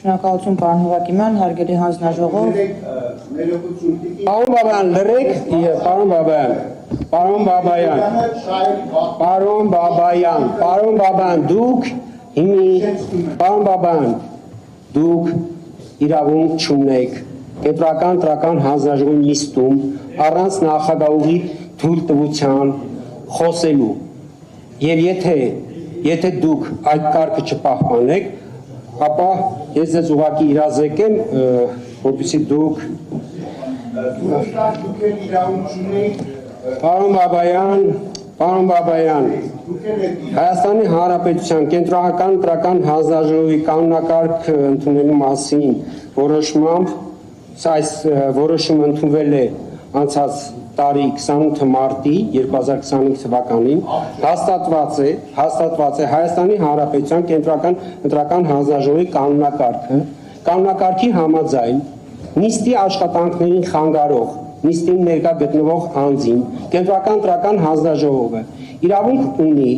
Շնորհակալություն պարոն Հովակիմյան, հարգելի հանձնաժողով։ Պարոն Բաբայան, լրեք, պարոն Բաբայան, պարոն Բաբայան, դուք պարոն Բաբայան, դուք իրավունք չունեք կենտրոնական տրական հանձնաժողովի նիստում առանց նախագահի թույլտվության խոսելու եւ եթե դուք այդ կարգը չպահպանեք, ապա ես ձեզ ուղղակի իրազեկեմ, որպեսզի դուք Պարոն Բաբայան, Հայաստանի Հանրապետության կենտրոնական տրական հանձնաժողովի կանոնակարգ ընդունելու մասին որոշմամբ այս որոշումը ընդունվել է անցած տարի 28 մարտի 2025 թվականին հաստատված է Հայաստանի Հանրապետության կենտրոնական ընտրական հանձնաժողովի կանոնակարգի համաձայն նիստի աշխատանքներին խանգարող նիստին ներկա գտնվող անձին կենտրոնական ընտրական հանձնաժողովը իրավունք ունի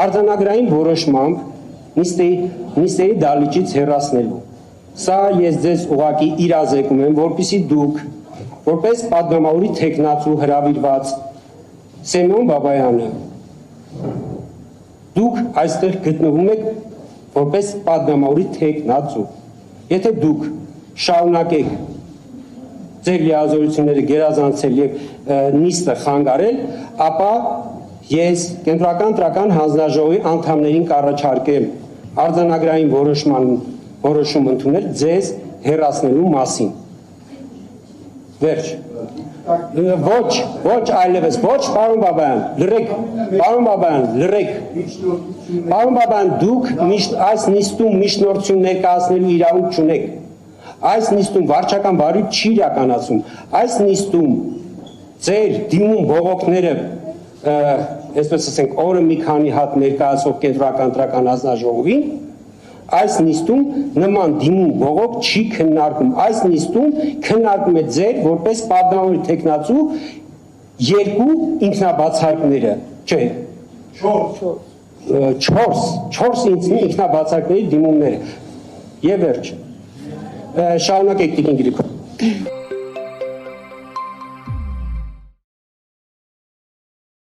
արձանագրային որոշմամբ նիստերի դահլիճից հեռացնելու։ Սա ես ձեզ ուղղակի իրազեկում եմ, որպեսզի դուք որպես պատգամավորի թեկնածու հրավիրված Սեմյոն Բաբայանը դուք այստեղ գտնվում եք որպես պատգամավորի թեկնածու։ Եթե դուք շարունակեք ձեր լիազորությունները գերազանցել եւ նիստը խանգարել, ապա ես կենտրոնական տրական հանձնաժողովի անդամներին կառաջարկեմ արձանագրային որոշում ընդունել ձեզ հեռացնելու մասին։ Վերջ։ Ոչ այլևս, ոչ պարոն Բաբայան, լրեք, պարոն Բաբայան, լրեք։ Պարոն Բաբայան, դուք այս նիստում միջնորդություն ներկայացնելու իրավունք չունեք։ Այս նիստում վարչական բարույթ չի իրականացում։ Այս նիստում ձեր դիմում բողոքները, այսպես ասենք, օրը մի քանի հատ ներկայացող կենտրոնական տրական հանձնաժողովին, այս նիստում նման դիմում բողոք չի քննարկում։ Այս նիստում քննարկում է ձեր որպես պատգամավորի թեկնածու երկու ինքնաբացարկները, չէ։ 4 ինքնաբացարկների դիմումները։ Եվ վերջ։ Շարունակեք Տիկին Գրիգորյան։